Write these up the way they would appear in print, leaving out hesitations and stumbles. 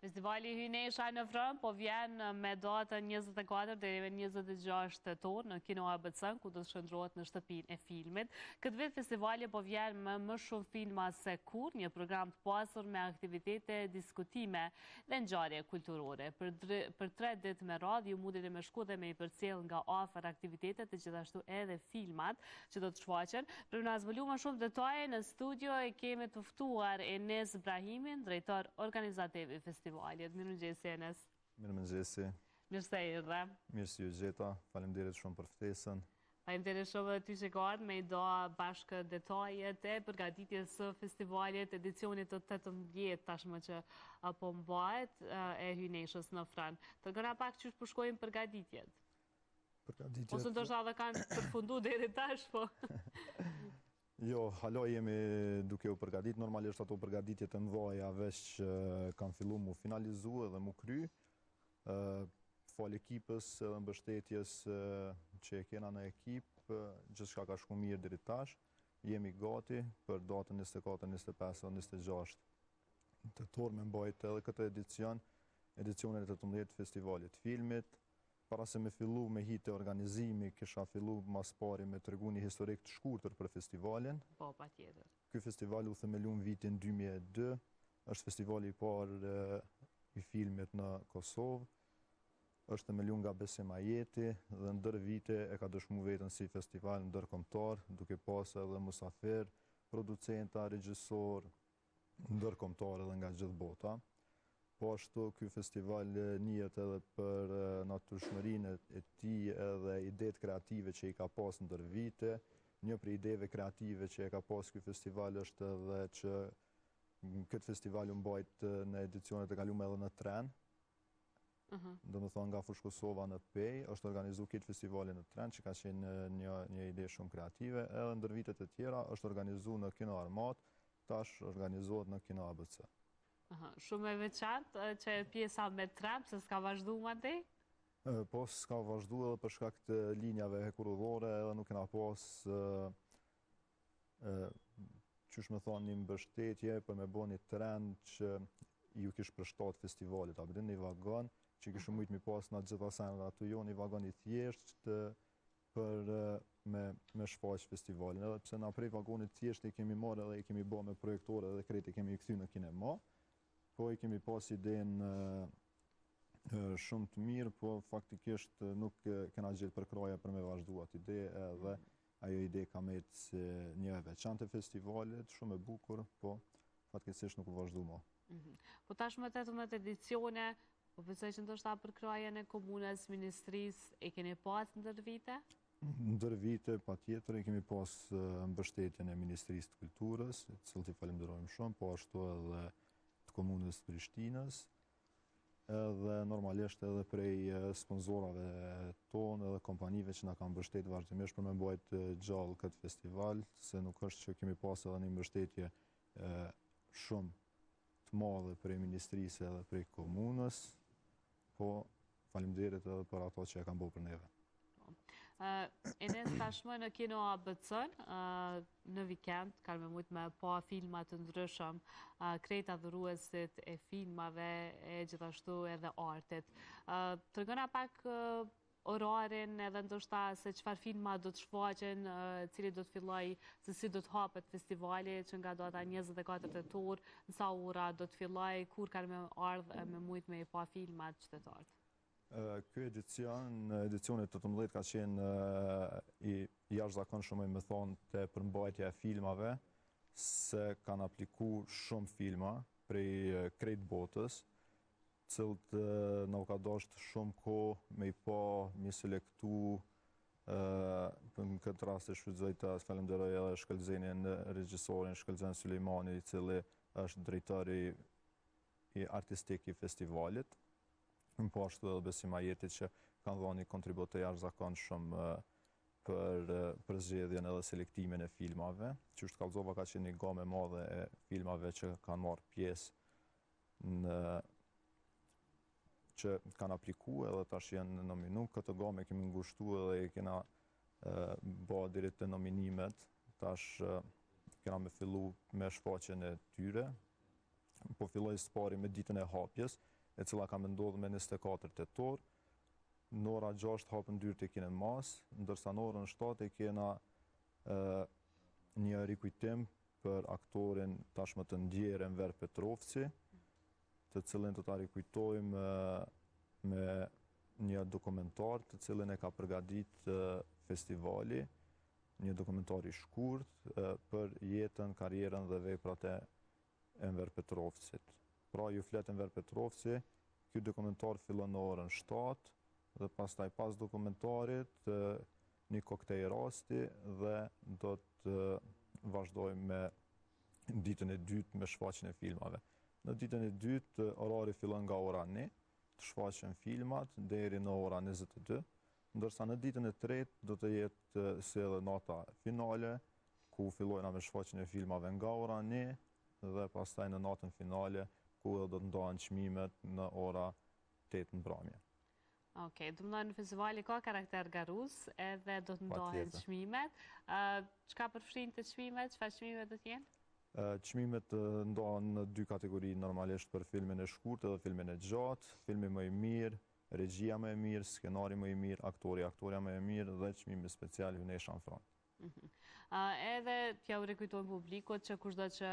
Festivali Hynesha në Frëm po vjen me datën 24 deri në 26 tetor në Kino ABC, ku do të shndrohet në shtëpinë e filmit. Këtë vit festivali po vjen me më shumë filma se kur, një program të pasur me aktivitete, diskutime dhe ngjarje kulturore. Për 3 ditë me radhë ju mundeni me shku dhe me i përcjell nga afër aktivitetet e gjithashtu edhe filmat që do të shfaqen. Për na zbulu më shumë detaje në studio e kemi të ftuar Enes Brahimin, drejtor organizativ i festivalit. Mirëmëngjesi Enes. Mirëmëngjesi. Mirë se erdhe. Mirë se ju gjeta. Faleminderit shumë për ftesën. Faleminderit shumë edhe ty që ka ardhur me i do bashkë detajet e përgatitjes së festivalit edicionit të 18 tashmë që apo mbahet e Hyneshës në Frën. Tregona pak çu shkojnë përgatitjet. Përgatitjet. Ose ndoshta edhe kanë përfunduar deri tash, po. Jo, halo jemi duke u përgatit, normalisht ato përgatitjet e mëdha veç kanë filluar mu finalizu edhe mu kry. Fal ekipës edhe mbështetjes që e kena në ekip, gjithçka ka shku mirë deri tash. Jemi gati për datën 24, 25 dhe 26 tetor me mbajt edhe këtë edicionin e 18 të festivalit filmit. Para se me fillu me hitë e organizimi, kisha fillu mas pari me tregu një historik të shkurtër për festivalin. Po, patjetër. Ky festival u themelun vitin 2002, është festivali i parë i filmit në Kosovë, është themelun nga Besim Ajeti dhe ndër vite e ka dëshmu vetën si festival ndërkombëtar, duke pas edhe musafer, producenta, regjisor, ndërkombëtar edhe nga gjithë bota. Po ashtu, ky festival njihet edhe për natyrshmërinë e tij edhe idetë kreative që i ka pas ndër vite. Një prej ideve kreative që e ka pas ky festival është edhe që këtë festival u mbajt në edicionet e kaluara edhe në tren. Domethënë nga Fushë Kosova në Pej, është organizuar këtë festivali në tren, që ka qenë një ide shumë kreative, edhe ndër vitet e tjera është organizuar në Kino Armat, tash organizohet në Kino ABC. Shumë e veçantë që pjesa me tram, se s'ka vazhdu ma te? Po, s'ka vazhdu edhe për shkak të linjave hekurudhore, edhe nuk kena pas qysh me thonë një mbështetje për me bo një tren që ju kish përshtat festivalit. A bëdin një vagon që kishë mujtë mi pas në gjitha senet ato jo, një vagon i thjesht për me shfaq festivalin. Edhe pse na prej vagonit thjesht e kemi marrë edhe e kemi bo me projektore edhe krejt e kemi këthy në kinema, po i kemi pas idenë shumë të mirë, po faktikisht nuk kena gjithë përkraja për me vazhdu atë ide, edhe ajo ide ka me të si një veçantë e festivalit, shumë e bukur, po fatkesisht nuk u vazhdu ma. Po tash më 18 edicione, po përse që ndoshta përkrajen e komunës, ministrisë, e keni pas ndër vite? Ndër vite, pa tjetër, e kemi pas mbështetjen e Ministrisë të Kulturës, cilët i falenderojmë shumë, po ashtu edhe të komunës Prishtinës, edhe normalisht edhe prej sponsorave tonë edhe kompanive që na kanë mbështetur vazhdimisht për me mbajt gjallë këtë festival, se nuk është që kemi pas edhe një mbështetje shumë të madhe prej Ministrisë edhe prej komunës, po faleminderit edhe për ato që e kanë bërë për neve. Enes tashmë në Kino ABC-n, në vikend, kanë me mujtë me pa filmat të ndryshëm, krejt adhuruesit e filmave e gjithashtu edhe artit. Tregona pak orarin edhe ndoshta se çfarë filma do të shfaqen, cili do të filloj, se si do të hapet festivali, që nga data 24 tetor, në sa ora do të filloj, kur kanë me ardhë me mujtë me pa filmat qytetarët. Ky edicionit 18 ka qenë i jashtëzakonshëm me thonë të përmbajtja e filmave, se kanë apliku shumë filma prej krejt botës, cilët në ka dasht shumë kohë me i pa, mi selektu, në këtë rast e shfrytëzoj të falenderoj edhe shkëllëzenin regjisorin Shkëllëzen Sulejmani, i cili është drejtori i artistik i festivalit, po ashtu edhe Besim Ajeti që kanë dhënë një kontribut të jashtëzakonshëm për zgjedhjen edhe selektimin e filmave. Qysh Kallëzova ka qenë një gamë e madhe e filmave që kanë marrë pjesë që kanë aplikuar edhe tash janë nominu. Këtë gamë kemi ngushtuar edhe kena bë direkt të nominimet. Tash kena me fillu me shfaqjen e tyre. Po filloj së pari me ditën e hapjes, e cila ka me ndodhë me 24 tetor. Në ora 6 hapën dyert e kinemas, ndërsa në orën 7 e kena një rikujtim për aktorin tashmë të ndjerë Enver Petrovci, të cilin të ta rikujtojmë me një dokumentar të cilin e ka përgadit festivali, një dokumentar i shkurt për jetën, karrierën dhe veprat e Enver Petrovcit. Pra ju flet Enver Petrovci, ky dokumentar fillon në orën 7 dhe pastaj pas dokumentarit një koktej rasti dhe do të vazhdojmë me ditën e dytë me shfaqjen e filmave. Në ditën e dytë orari fillon nga ora 1, të shfaqen filmat deri në ora 22, ndërsa në ditën e tretë do të jetë si edhe nata finale, ku fillojna me shfaqjen e filmave nga ora 1 dhe pastaj në natën finale, ku do të ndahen çmimet në ora 8 mbrëmje. Okej, do të thonë në festivali ka karakter garus, edhe do të ndahen çmimet. Çka përfshin të çmimet? Çfarë çmime do të jenë? Çmimet ndahen në dy kategori normalisht për filmin e shkurt edhe filmin e gjatë, filmi më i mirë, regjia më e mirë, skenari më i mirë, aktoria më e mirë dhe çmimi special hyneshë në front. Edhe t'ja u rikujtojmë publikut që kushdo që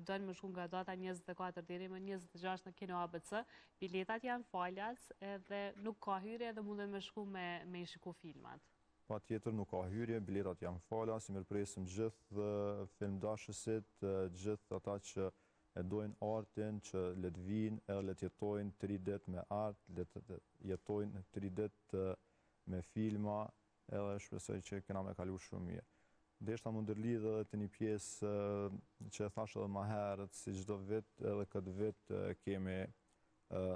dënë më shku nga data 24 deri më 26 në Kino ABC, biletat janë falas edhe nuk ka hyrje dhe mundën me shku me i shiku filmat. Pa tjetër nuk ka hyrje, biletat janë falas, i mirëpresim gjithë filmdashësit, gjithë ata që e dojnë artin, që le të vinë edhe le të jetojnë 3 ditë me art, le të jetojnë 3 ditë me filma, edhe shpresoj që kena me kalu shumë mirë. Deshta më ndërlidh edhe të një pjesë që e thash edhe më herët, si çdo vit, edhe këtë vit kemi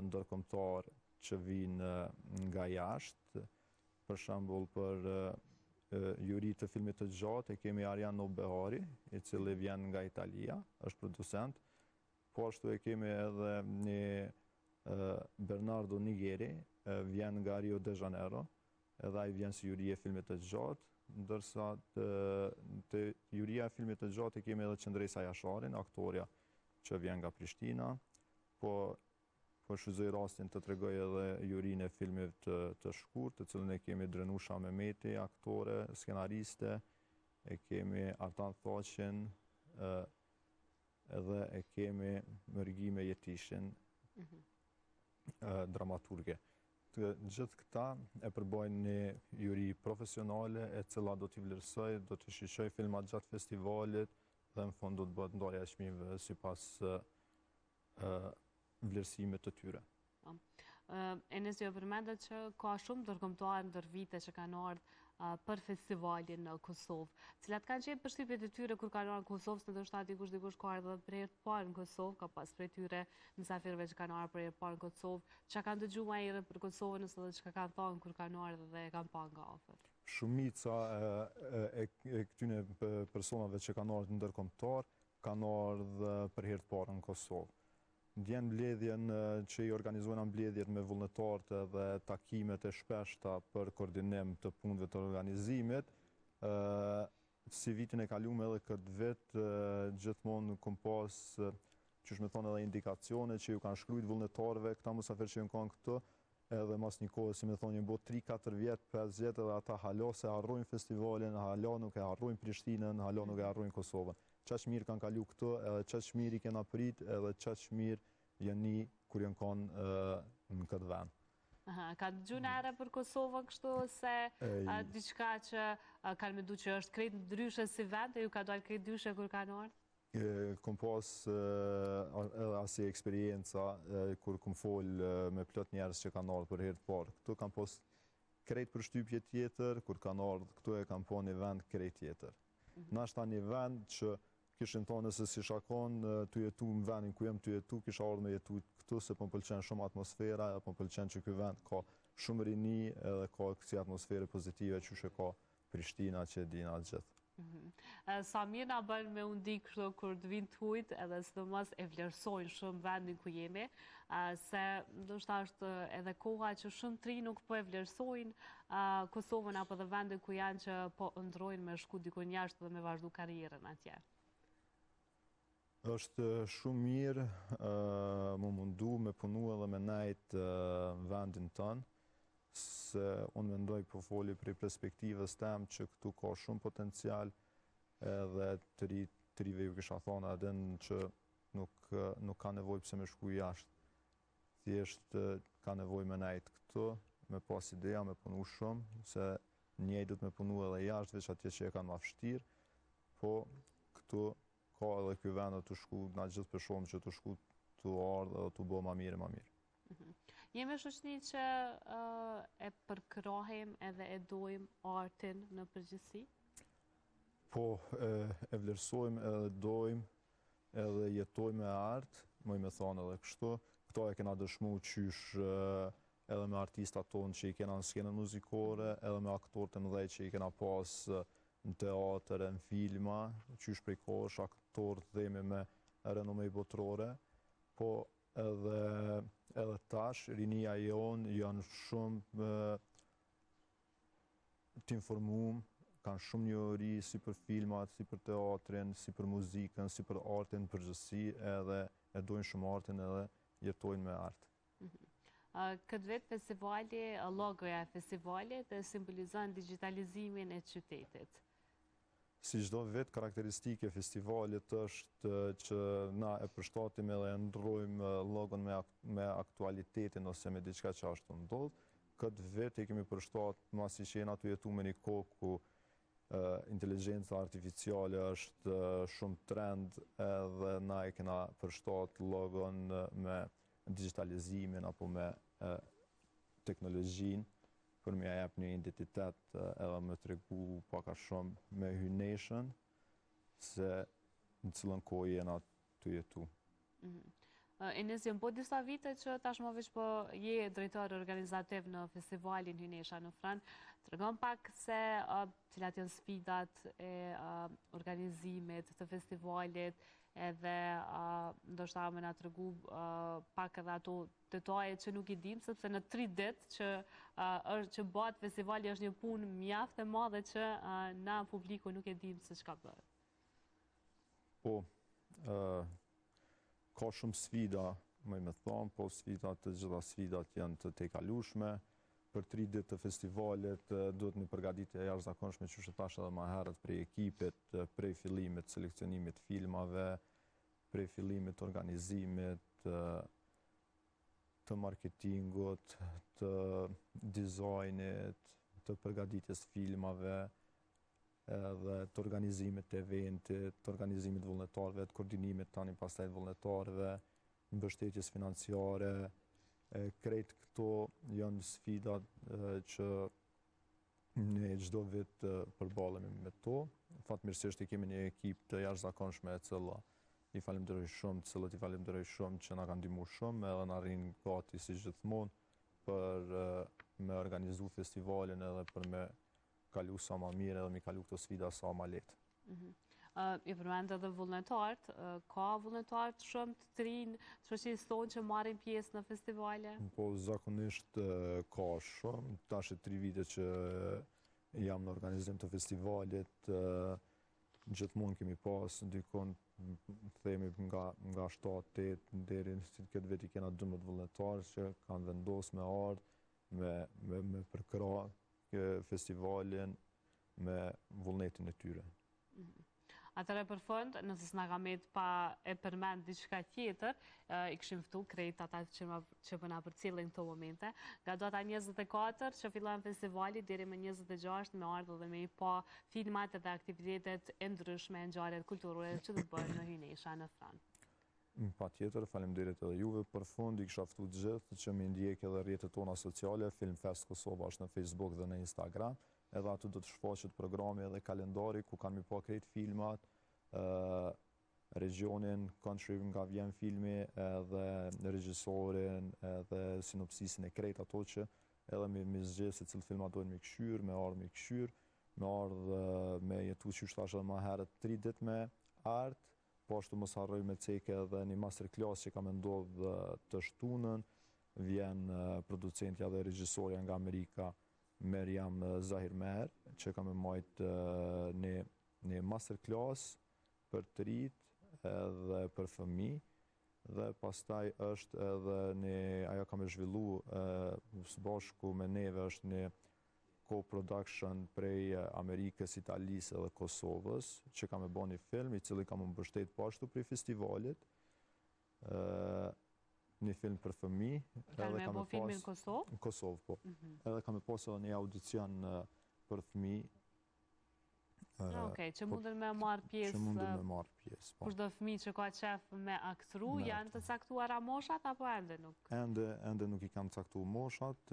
ndërkombëtar që vinë nga jashtë. Për shembull, për juri të filmit të gjatë e kemi Arjan Nobehari, i cili vjen nga Italia, është producent. Po ashtu e kemi edhe një Bernardo Nigeri, vjen nga Rio de Janeiro, edhe ai vjen si juri e filmit të gjatë, ndërsa të juria e filmit të gjatë kemi edhe Qendresa Jasharin, aktoria që vjen nga Prishtina, po shfrytëzoj rastin të tregoj edhe jurinë e filmit të shkurt, të cilën e kemi Drenusha Mehmeti, aktore, skenariste, e kemi Artan Thaqin, edhe e kemi Mërgime Jetishin, dramaturge. Gjithë këta e përbojnë një juri profesionale e cila do t'i vlerësoj, do t'i shiqoj filmat gjatë festivalit dhe në fund do të bëhet ndarja e çmimeve sipas vlerësimit të tyre. Enes ju përmendet që ka shumë ndërkombëtar ndër vite që kanë ardhur për festivalin në Kosovë. Cilat kanë qenë përshtypjet e tyre kur kanë ardhur në Kosovë, se ndoshta dikush ka ardhur për herë të parë në Kosovë, ka pas prej tyre mysafirëve që kanë ardhur për herë të parë në Kosovë, çka kanë dëgjuar ai për Kosovën ose çka kanë thënë kur kanë ardhur dhe e kanë pa nga afër. Shumica e këtyne personave që kanë ardhur ndërkombëtar kanë ardhur për herë të parë në Kosovë. Ndjen mbledhjen që i organizojnë mbledhjet me vullnetarët dhe takimet e shpeshta për koordinim të punëve të organizimit. Si vitin e kaluar edhe këtë vit, gjithmonë kom pas, qysh me thonë edhe indikacione që ju kanë shkruajtur vullnetarëve, këta mysafirë që kanë këtu, edhe mas një kohë, si me thonë, një 3-4 vjet, 5 vjet, edhe ata halo se harrojnë festivalin, halo nuk e harrojnë Prishtinën, halo nuk e harrojnë Kosovën. Qaq mirë kanë kalu këtu, edhe qaq mirë i kena prit, edhe qaq mirë jeni kur janë kanë në këtë vend. Ka dëgju në era për Kosovën kështu, ose diçka që kanë menduar që është krejt ndryshe si vend, e ju ka dalë krejt ndryshe kur kanë ardhur? Kom pas edhe asi eksperienca kur kom fol me plot njerëz që kanë ardhur për herë të parë. Këtu kam pas krejt përshtypje tjetër, kur kanë ardhur këtu e kam pa një vend krejt tjetër. Nashta një vend që kishin thonë se si shakon të jetu në vendin ku jem të jetu, kisha ardhur me jetu këtu se po më pëlqen shumë atmosfera, po më pëlqen që ky vend ka shumë rini edhe ka kësi atmosfere pozitive që shë ka Prishtina që e dina gjithë. Sa mirë na bën me u ndi kështu kur të vinë tujt, edhe sidomos e vlerësojnë shumë vendin ku jemi, se ndoshta është edhe koha që shumë tri nuk po e vlerësojnë Kosovën apo dhe vendin ku janë që po ndrojnë me shku dikun jashtë dhe me vazhdu karrierën atje. Është shumë mirë më mundu me punu edhe me najt vendin tënë, se unë mendoj po foli prej perspektivës tem që këtu ka shumë potencial edhe të rive ju kisha thonë adin që nuk ka nevoj pse me shku jashtë. Thjesht ka nevoj me najt këtu, me pas ideja, me punu shumë, se njëjtët me punu edhe jashtë, veç atje që e kanë ma fështirë, po këtu ka edhe ky vend të shku, na gjithë për shumë që të shku të ardhë dhe të bo ma mirë. Jemi shoqni që e përkrahim edhe e dojmë artin në përgjithësi? Po, e vlerësojmë edhe dojmë edhe jetojmë me artë, me thonë edhe kështu. Këto e kena dëshmu qysh edhe me artistat tonë që i kena në skenën muzikore, edhe me aktorët e mëdhej që i kena pas në teatr e në filma, qysh prej kosh, aktorët dhemi me renomej botrore, po edhe tash, rinia jonë janë shumë t'informuar, kanë shumë njohuri si për filmat, si për teatrin, si për muzikën, si për artin përgjithësi, edhe e dojnë shumë artin edhe jetojnë me art. Këtë vetë festivali, logoja e festivalit simbolizon digitalizimin e qytetit. Si çdo vetë, karakteristike e festivalit është që na e përshtatim edhe e ndrojmë logon me aktualitetin ose me diçka që ashtu ndodh. Këtë vetë e kemi përshtatë masi që jena të jetu me një kohë ku inteligjenca artificiale është shumë trend edhe na e kena përshtatë logon me digitalizimin apo me teknologjinë për me jep një identitet edhe me tregu paka shumë me hyneshën se në cilën kohë jena të jetu. Enes, jënë po disa vite që tashmë veç po je drejtor organizativ në festivalin Hynesha në Franë. Tregon pak se cilat janë sfidat e organizimit të festivalit edhe ndoshta me na tregu pak edhe ato detaje që nuk i dim, sepse në 3 ditë që bëhet festivali është një punë mjaft e madhe që na publiku nuk e dim se çka bëhet. Po, ka shumë sfida, me thonë, po të gjitha sfidat janë të tejkalueshme. Për 3 ditë të festivalit duhet një përgatitje e jashtëzakonshme që thash edhe më herët prej ekipit, prej fillimit seleksionimit filmave, prej fillimit organizimit, të marketingut, të dizajnit, të përgatitjes filmave, edhe të organizimit të eventit, të organizimit vullnetarëve, të koordinimit tani pastaj vullnetarëve, mbështetjes financiare. Krejt këto janë sfidat që ne çdo vit përballemi me to. Fatmirësisht i kemi një ekip të jashtëzakonshme e cila i falenderoj shumë që na kanë ndihmuar shumë edhe na rrin gati si gjithmonë për me organizu festivalin edhe për me kalu sa ma mirë edhe me kalu këto sfida sa ma letë. I përmend edhe vullnetarët, ka vullnetarët shumë të trinë shoqërisë tonë që marrin pjesë në festivale? Po, zakonisht ka shumë, tash e 3 vite që jam në organizim të festivalit, gjithmonë kemi pas, ndikon themi nga 7-8 deri në këtë vit i kena 12 vullnetarë që kanë vendosur me ardhë me përkrah festivalin me vullnetin e tyre. Atëre për fund, nëse s'na ka met pa e përmend diçka tjetër, i kishim ftu krejt ata që po na përcjellin këto momente. Nga data 24 që fillon festivali deri më 26 me ardhur dhe me i pa filmat dhe aktivitetet e ndryshme, ngjarjet kulturore që do bëhen në Hynesha në Franë. Patjetër, faleminderit edhe juve. Për fund i kisha ftu të gjithë që më ndjekë edhe rrjetet tona sociale, Filmfest Kosova është në Facebook dhe në Instagram. Edhe aty do të shfaqet programi edhe kalendari ku kanë mi pa krejt filmat, regionin, country nga vjen filmi, edhe regjisorin, edhe sinopsisin e krejt ato që edhe me zgjedhë se cilë filmat dojnë me këshyr, me ardhë me jetu që thash edhe më herët 3 ditë me art, po ashtu mos harroj me ceke edhe një masterclass që ka me ndodhë të shtunën, vjen producentja dhe regjisorja nga Amerika, Meriam Zahir Meher, që ka me majtë një masterclass për të rit, edhe për fëmijë, dhe pastaj është edhe ajo ka me zhvillu së bashku me neve është një co-production prej Amerikës, Italisë dhe Kosovës, që ka me bo një film i cili ka me mbështet pashtu prej festivalit, një film për fëmijë. Ka me bo filmin në Kosovë? Në Kosovë, po. Edhe ka me pas edhe një audicion për fëmijë. Okej, që mundën me marrë pjesë. Që mundën me marrë pjesë, po. Kushdo fëmijë që ka qef me aktru, janë të caktuara moshat, apo ende nuk? Ende nuk i kanë caktuar moshat,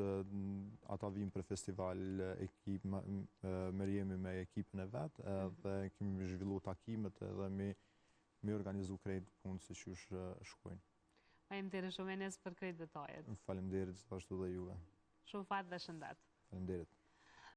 ata vinë për festival merjemi me ekipën e vetë, dhe kemi zhvillu takimet edhe me organizu krejt punë si që shkojnë. Faleminderit shumë Enes për krejt detajet. Faleminderit, ashtu dhe juve. Shumë fat dhe shëndet. Faleminderit.